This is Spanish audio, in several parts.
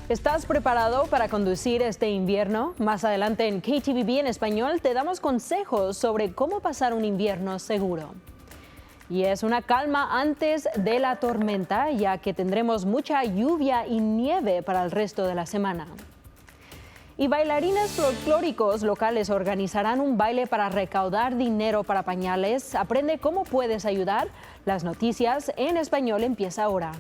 ¿Estás preparado para conducir este invierno? Más adelante en KTVB en español te damos consejos sobre cómo pasar un invierno seguro. Y es una calma antes de la tormenta, ya que tendremos mucha lluvia y nieve para el resto de la semana. Y bailarines folclóricos locales organizarán un baile para recaudar dinero para pañales. Aprende cómo puedes ayudar. Las noticias en español empieza ahora.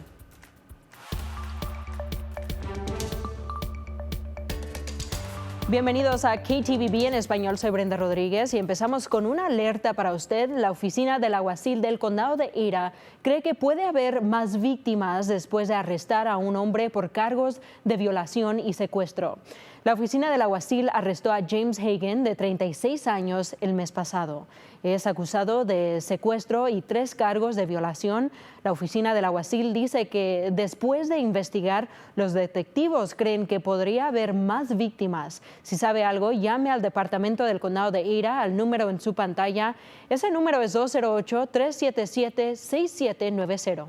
Bienvenidos a KTVB en español, soy Brenda Rodríguez y empezamos con una alerta para usted. La oficina del alguacil del condado de Ada cree que puede haber más víctimas después de arrestar a un hombre por cargos de violación y secuestro. La oficina del alguacil arrestó a James Hagen, de 36 años, el mes pasado. Es acusado de secuestro y 3 cargos de violación. La oficina del alguacil dice que después de investigar, los detectivos creen que podría haber más víctimas. Si sabe algo, llame al Departamento del Condado de Ada, al número en su pantalla. Ese número es 208-377-6790.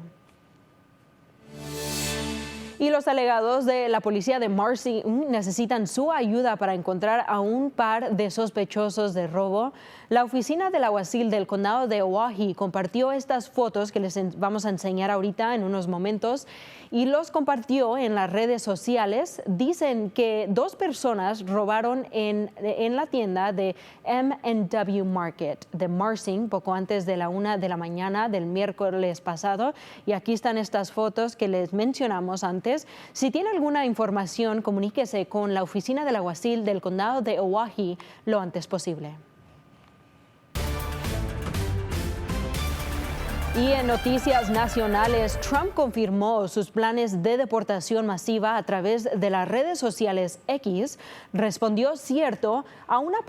Y los delegados de la policía de Marcy necesitan su ayuda para encontrar a un par de sospechosos de robo. La oficina del alguacil del condado de Oahe compartió estas fotos que les vamos a enseñar ahorita en unos momentos y los compartió en las redes sociales. Dicen que 2 personas robaron en la tienda de M&W Market de Marcy poco antes de la 1 de la mañana del miércoles pasado. Y aquí están estas fotos que les mencionamos antes. Si tiene alguna información, comuníquese con la oficina del alguacil del condado de Oahe lo antes posible. Y en noticias nacionales, Trump confirmó sus planes de deportación masiva a través de las redes sociales X. Respondió cierto a una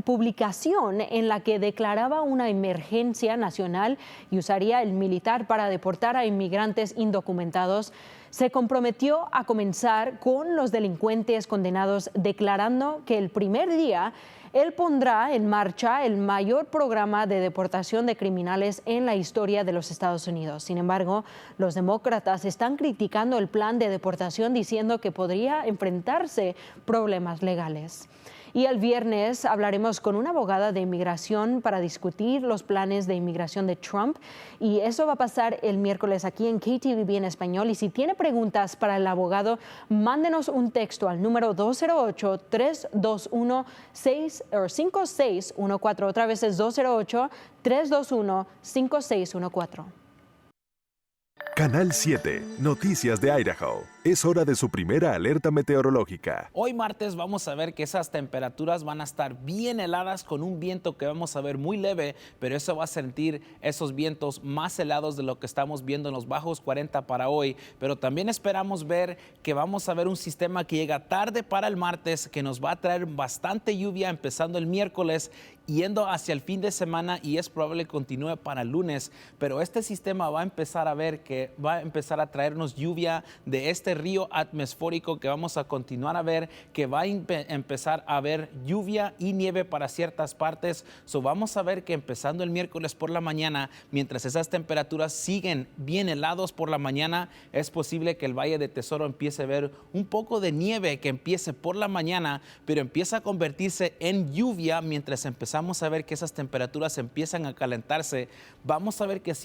publicación en la que declaraba una emergencia nacional y usaría el militar para deportar a inmigrantes indocumentados. Se comprometió a comenzar con los delincuentes condenados, declarando que el primer día él pondrá en marcha el mayor programa de deportación de criminales en la historia de los Estados Unidos. Sin embargo, los demócratas están criticando el plan de deportación, diciendo que podría enfrentarse problemas legales. Y el viernes hablaremos con una abogada de inmigración para discutir los planes de inmigración de Trump. Y eso va a pasar el miércoles aquí en KTVB en español. Y si tiene preguntas para el abogado, mándenos un texto al número 208-321-5614. Otra vez es 208-321-5614. Canal 7, Noticias de Idaho. Es hora de su primera alerta meteorológica. Hoy martes vamos a ver que esas temperaturas van a estar bien heladas con un viento que vamos a ver muy leve, pero eso va a sentir esos vientos más helados de lo que estamos viendo en los bajos 40 para hoy. Pero también esperamos ver que vamos a ver un sistema que llega tarde para el martes, que nos va a traer bastante lluvia empezando el miércoles, yendo hacia el fin de semana y es probable que continúe para el lunes. Pero este sistema va a empezar a ver que va a empezar a traernos lluvia de este río atmosférico que vamos a continuar a ver, que va a empezar a haber lluvia y nieve para ciertas partes. Vamos a ver que empezando el miércoles por la mañana, mientras esas temperaturas siguen bien helados por la mañana, es posible que el Valle de Tesoro empiece a ver un poco de nieve que empiece por la mañana, pero empieza a convertirse en lluvia mientras empezamos a ver que esas temperaturas empiezan a calentarse. Vamos a ver que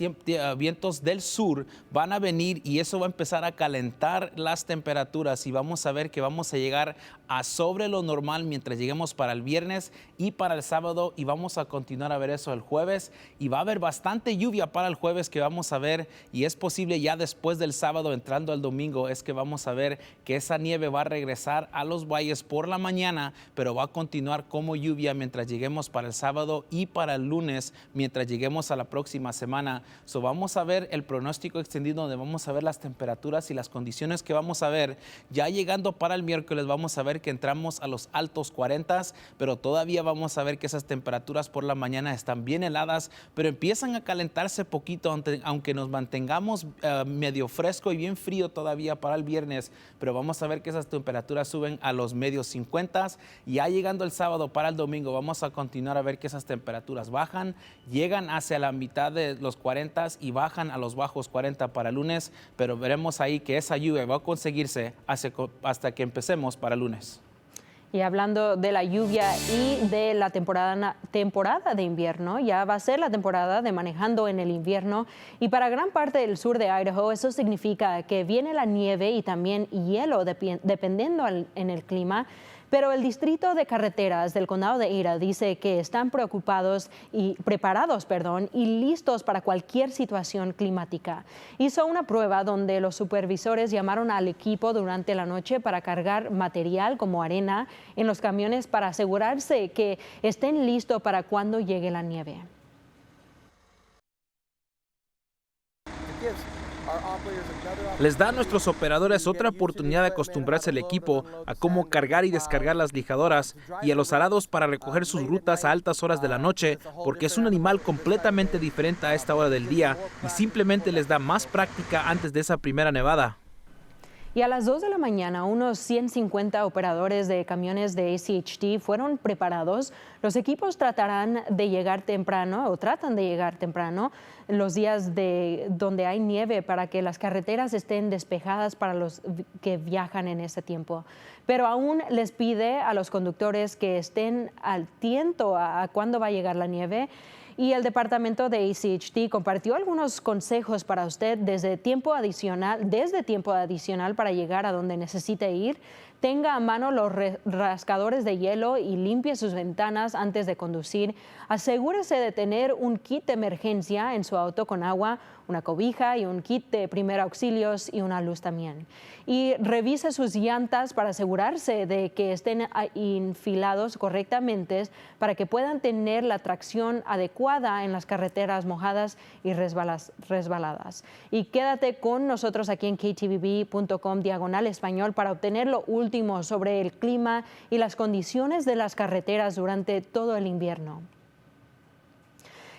vientos del sur van a venir y eso va a empezar a calentar las temperaturas y vamos a ver que vamos a llegar a sobre lo normal mientras lleguemos para el viernes y para el sábado, y vamos a continuar a ver eso el jueves, y va a haber bastante lluvia para el jueves que vamos a ver, y es posible ya después del sábado entrando al domingo es que vamos a ver que esa nieve va a regresar a los valles por la mañana, pero va a continuar como lluvia mientras lleguemos para el sábado y para el lunes mientras lleguemos a la próxima semana. Vamos a ver el pronóstico extendido donde vamos a ver las temperaturas y las condiciones que vamos a ver. Ya llegando para el miércoles vamos a ver que entramos a los altos 40, pero todavía vamos a ver que esas temperaturas por la mañana están bien heladas, pero empiezan a calentarse poquito, aunque nos mantengamos medio fresco y bien frío todavía para el viernes, pero vamos a ver que esas temperaturas suben a los medios 50. Ya llegando el sábado para el domingo vamos a continuar continuar a ver que esas temperaturas bajan, llegan hacia la mitad de los 40 y bajan a los bajos 40 para el lunes, pero veremos ahí que esa lluvia va a conseguirse hasta que empecemos para el lunes. Y hablando de la lluvia y de la temporada de invierno, ya va a ser la temporada de manejando en el invierno y para gran parte del sur de Idaho eso significa que viene la nieve y también hielo dependiendo en el clima. Pero el Distrito de Carreteras del Condado de Ada dice que están preparados y listos para cualquier situación climática. Hizo una prueba donde los supervisores llamaron al equipo durante la noche para cargar material como arena en los camiones para asegurarse que estén listos para cuando llegue la nieve. Les da a nuestros operadores otra oportunidad de acostumbrarse al equipo a cómo cargar y descargar las lijadoras y a los arados para recoger sus rutas a altas horas de la noche, porque es un animal completamente diferente a esta hora del día y simplemente les da más práctica antes de esa primera nevada. Y a las 2 de la mañana, unos 150 operadores de camiones de ACHD fueron preparados. Los equipos tratan de llegar temprano los días donde hay nieve para que las carreteras estén despejadas para los que viajan en ese tiempo. Pero aún les pide a los conductores que estén al tiento a cuándo va a llegar la nieve. Y el departamento de ACHD compartió algunos consejos para usted desde tiempo adicional para llegar a donde necesite ir. Tenga a mano los rascadores de hielo y limpie sus ventanas antes de conducir. Asegúrese de tener un kit de emergencia en su auto con agua, una cobija y un kit de primeros auxilios y una luz también. Y revise sus llantas para asegurarse de que estén enfilados correctamente para que puedan tener la tracción adecuada en las carreteras mojadas y resbaladas. Y quédate con nosotros aquí en ktvb.com/español para obtener lo último sobre el clima y las condiciones de las carreteras durante todo el invierno.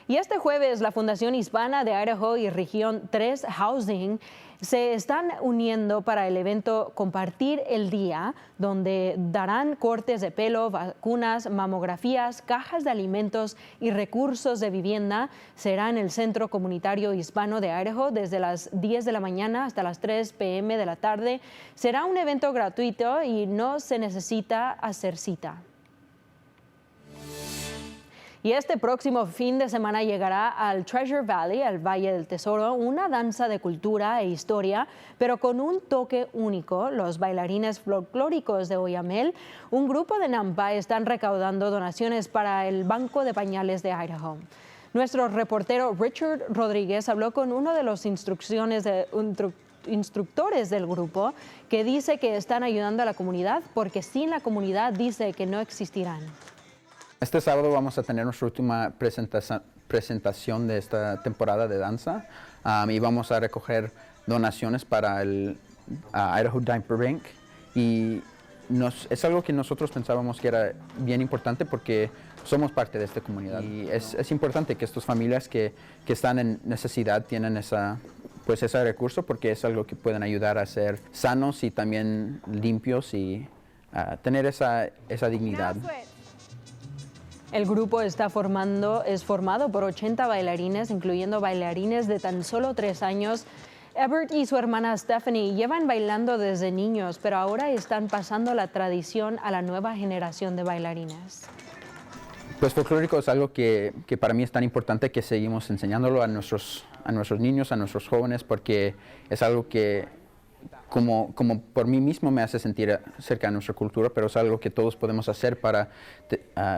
Y este jueves, la Fundación Hispana de Idaho y Región 3 Housing se están uniendo para el evento Compartir el Día, donde darán cortes de pelo, vacunas, mamografías, cajas de alimentos y recursos de vivienda. Será en el Centro Comunitario Hispano de Idaho desde las 10 de la mañana hasta las 3 p.m. de la tarde. Será un evento gratuito y no se necesita hacer cita. Y este próximo fin de semana llegará al Treasure Valley, al Valle del Tesoro, una danza de cultura e historia, pero con un toque único. Los bailarines folclóricos de Oyamel, un grupo de Nampa, están recaudando donaciones para el Banco de Pañales de Idaho. Nuestro reportero Richard Rodríguez habló con uno de los instructores del grupo que dice que están ayudando a la comunidad porque sin la comunidad dice que no existirán. Este sábado vamos a tener nuestra última presentación de esta temporada de danza y vamos a recoger donaciones para el Idaho Diaper Bank y es algo que nosotros pensábamos que era bien importante porque somos parte de esta comunidad y es importante que estas familias que están en necesidad tienen ese recurso porque es algo que pueden ayudar a ser sanos y también limpios y tener esa dignidad. El grupo es formado por 80 bailarines, incluyendo bailarines de tan solo 3 años. Ebert y su hermana Stephanie llevan bailando desde niños, pero ahora están pasando la tradición a la nueva generación de bailarines. Pues folclórico es algo que para mí es tan importante que seguimos enseñándolo a nuestros niños, a nuestros jóvenes, porque es algo que como por mí mismo me hace sentir cerca de nuestra cultura, pero es algo que todos podemos hacer para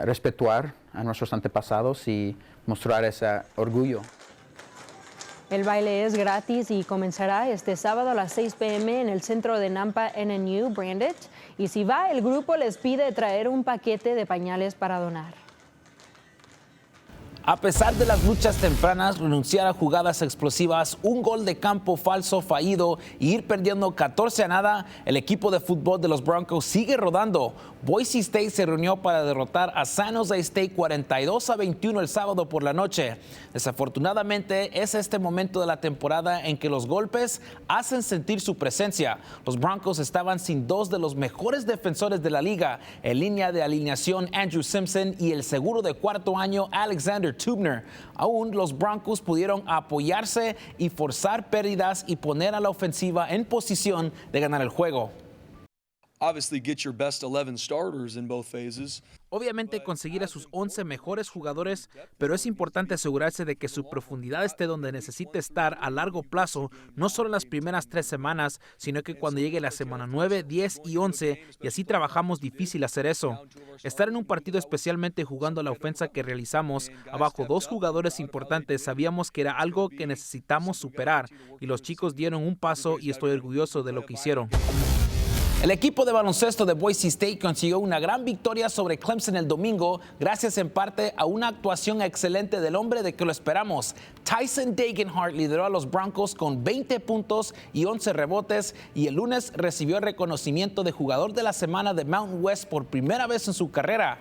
respetar a nuestros antepasados y mostrar ese orgullo. El baile es gratis y comenzará este sábado a las 6 p.m. en el centro de Nampa NNU Branded. Y si va, el grupo les pide traer un paquete de pañales para donar. A pesar de las luchas tempranas, renunciar a jugadas explosivas, un gol de campo falso fallido y ir perdiendo 14-0, el equipo de fútbol de los Broncos sigue rodando. Boise State se reunió para derrotar a San Jose State 42-21 el sábado por la noche. Desafortunadamente, es este momento de la temporada en que los golpes hacen sentir su presencia. Los Broncos estaban sin dos de los mejores defensores de la liga, en línea de alineación Andrew Simpson y el seguro de cuarto año Alexander Tubner. Aún los Broncos pudieron apoyarse y forzar pérdidas y poner a la ofensiva en posición de ganar el juego. Obviously, get your best 11 starters in both phases. Obviamente conseguir a sus 11 mejores jugadores, pero es importante asegurarse de que su profundidad esté donde necesite estar a largo plazo, no solo en las primeras 3 semanas, sino que cuando llegue la semana 9, 10 y 11, y así trabajamos difícil hacer eso. Estar en un partido, especialmente jugando la ofensa que realizamos, abajo 2 jugadores importantes, sabíamos que era algo que necesitamos superar, y los chicos dieron un paso y estoy orgulloso de lo que hicieron. El equipo de baloncesto de Boise State consiguió una gran victoria sobre Clemson el domingo, gracias en parte a una actuación excelente del hombre de que lo esperamos. Tyson Degenhart lideró a los Broncos con 20 puntos y 11 rebotes y el lunes recibió el reconocimiento de jugador de la semana de Mountain West por primera vez en su carrera.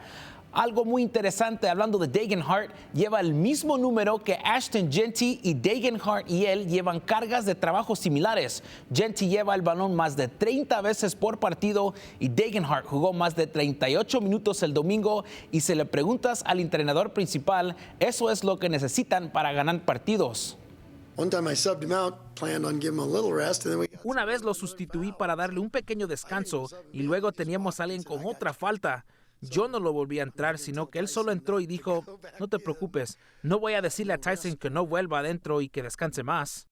Algo muy interesante, hablando de Degenhart, lleva el mismo número que Ashton Jeanty y Degenhart y él llevan cargas de trabajo similares. Jeanty lleva el balón más de 30 veces por partido y Degenhart jugó más de 38 minutos el domingo y si le preguntas al entrenador principal, eso es lo que necesitan para ganar partidos. Una vez lo sustituí para darle un pequeño descanso y luego teníamos a alguien con otra falta. Yo no lo volví a entrar, sino que él solo entró y dijo, no te preocupes, no voy a decirle a Tyson que no vuelva adentro y que descanse más.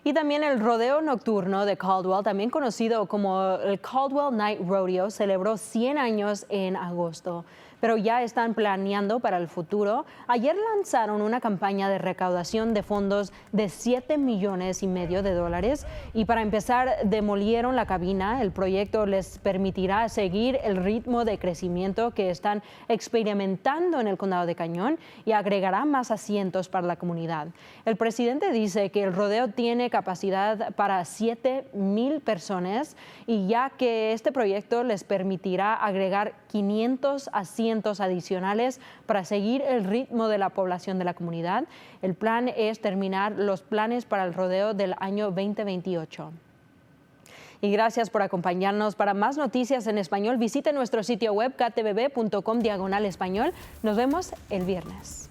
Y también el rodeo nocturno de Caldwell, también conocido como el Caldwell Night Rodeo, celebró 100 años en agosto, pero ya están planeando para el futuro. Ayer lanzaron una campaña de recaudación de fondos de $7,5 millones de dólares y para empezar demolieron la cabina. El proyecto les permitirá seguir el ritmo de crecimiento que están experimentando en el condado de Cañón y agregará más asientos para la comunidad. El presidente dice que el rodeo tiene capacidad para 7,000 personas y ya que este proyecto les permitirá agregar 500 asientos adicionales para seguir el ritmo de la población de la comunidad. El plan es terminar los planes para el rodeo del año 2028. Y gracias por acompañarnos. Para más noticias en español, visite nuestro sitio web ktvb.com/español. Nos vemos el viernes.